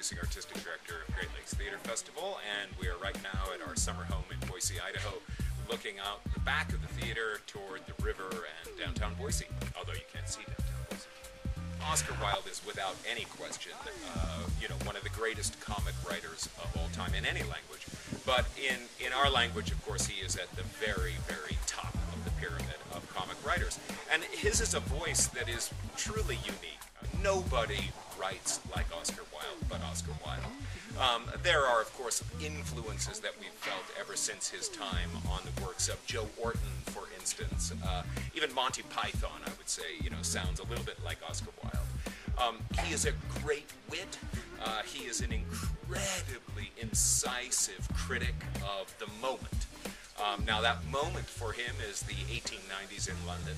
producing artistic director of Great Lakes Theatre Festival, and we are right now at our summer home in Boise, Idaho, looking out the back of the theater toward the river and downtown Boise, although you can't see downtown Boise. Oscar Wilde is without any question, one of the greatest comic writers of all time in any language. But in our language, of course, he is at the very, very top of the pyramid of comic writers. And his is a voice that is truly unique. Nobody writes like Oscar Wilde but Oscar Wilde. There are, of course, influences that we've felt ever since his time on the works of Joe Orton, for instance. Even Monty Python, I would say, sounds a little bit like Oscar Wilde. He is a great wit. He is an incredibly incisive critic of the moment. Now that moment for him is the 1890s in London,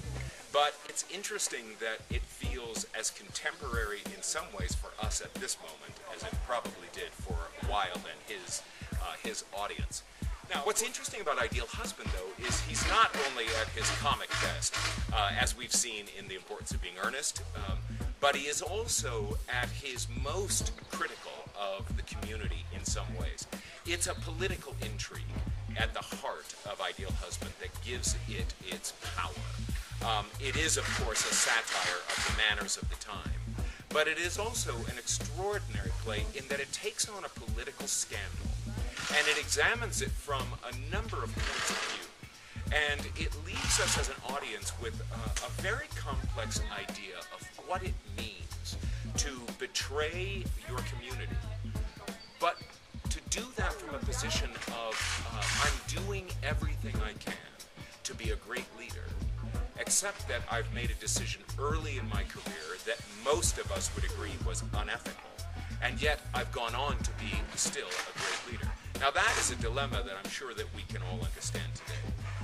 but it's interesting that it feels as contemporary in some ways for us at this moment as it probably did for Wilde and his audience. Now, what's interesting about Ideal Husband, though, is he's not only at his comic best, as we've seen in The Importance of Being Earnest, but he is also at his most critical of the community in some ways. It's a political intrigue at the heart of Ideal Husband that gives it its power. It is, of course, a satire of the manners of the time, but it is also an extraordinary play in that it takes on a political scandal, and it examines it from a number of points of view. And it leaves us as an audience with a very complex idea of what it means to betray your community, but to do that from a position of I'm doing everything I can to be a great leader, except that I've made a decision early in my career that most of us would agree was unethical, and yet I've gone on to be still a great leader. Now that is a dilemma that I'm sure that we can all understand today.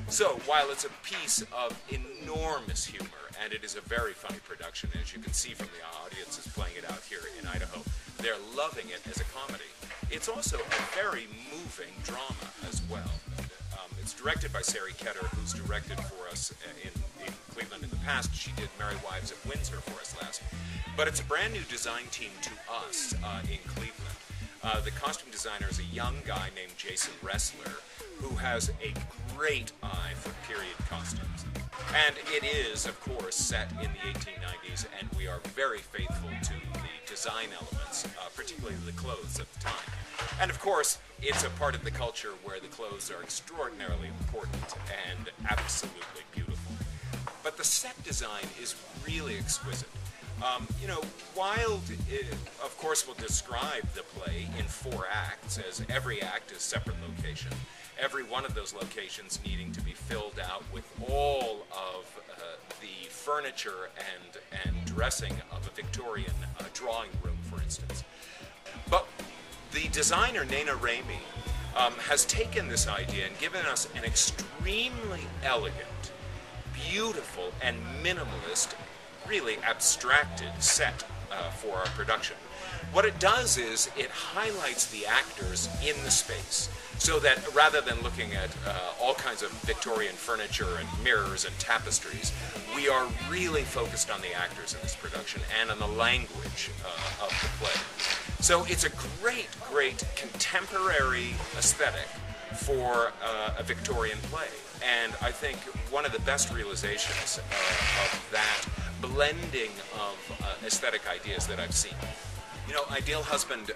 So while it's a piece of enormous humor, and it is a very funny production, as you can see from the audiences playing it out here in Idaho, they're loving it as a comedy. It's also a very moving drama as well. It's directed by Sari Ketter, who's directed for us in Cleveland in the past. She did Merry Wives of Windsor for us last. But it's a brand new design team to us in Cleveland. The costume designer is a young guy named Jason Ressler, who has a great eye for period costumes. And it is, of course, set in the 1890s, and we are very faithful to the design elements, particularly the clothes of the time. And of course, it's a part of the culture where the clothes are extraordinarily important and absolutely beautiful. But the set design is really exquisite. Wilde, of course, will describe the play in 4 acts, as every act is a separate location. Every one of those locations needing to be filled out with all of the furniture and dressing of a Victorian drawing room, for instance. But the designer, Nana Ramey, has taken this idea and given us an extremely elegant, beautiful, and minimalist, really abstracted set for our production. What it does is it highlights the actors in the space, so that rather than looking at all kinds of Victorian furniture and mirrors and tapestries, we are really focused on the actors in this production and on the language of the play. So it's a great, great contemporary aesthetic for a Victorian play. And I think one of the best realizations of that blending of aesthetic ideas that I've seen. Ideal Husband,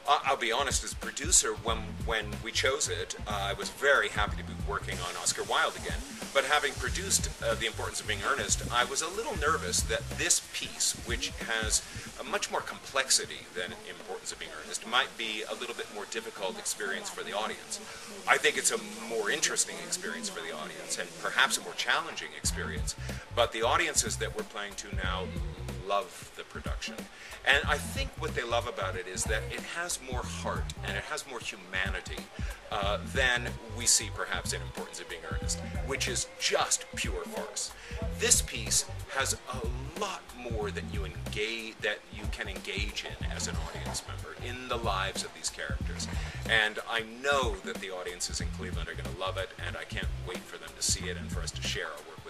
I'll be honest, as producer, when we chose it, I was very happy to be working on Oscar Wilde again. But having produced The Importance of Being Earnest, I was a little nervous that this piece, which has a much more complexity than Importance of Being Earnest, might be a little bit more difficult experience for the audience. I think it's a more interesting experience for the audience, and perhaps a more challenging experience. But the audiences that we're playing to now love the production. And I think what they love about it is that it has more heart and it has more humanity than we see perhaps in Importance of Being Earnest, which is just pure farce. This piece has a lot more that you can engage in as an audience member in the lives of these characters. And I know that the audiences in Cleveland are going to love it, and I can't wait for them to see it and for us to share our work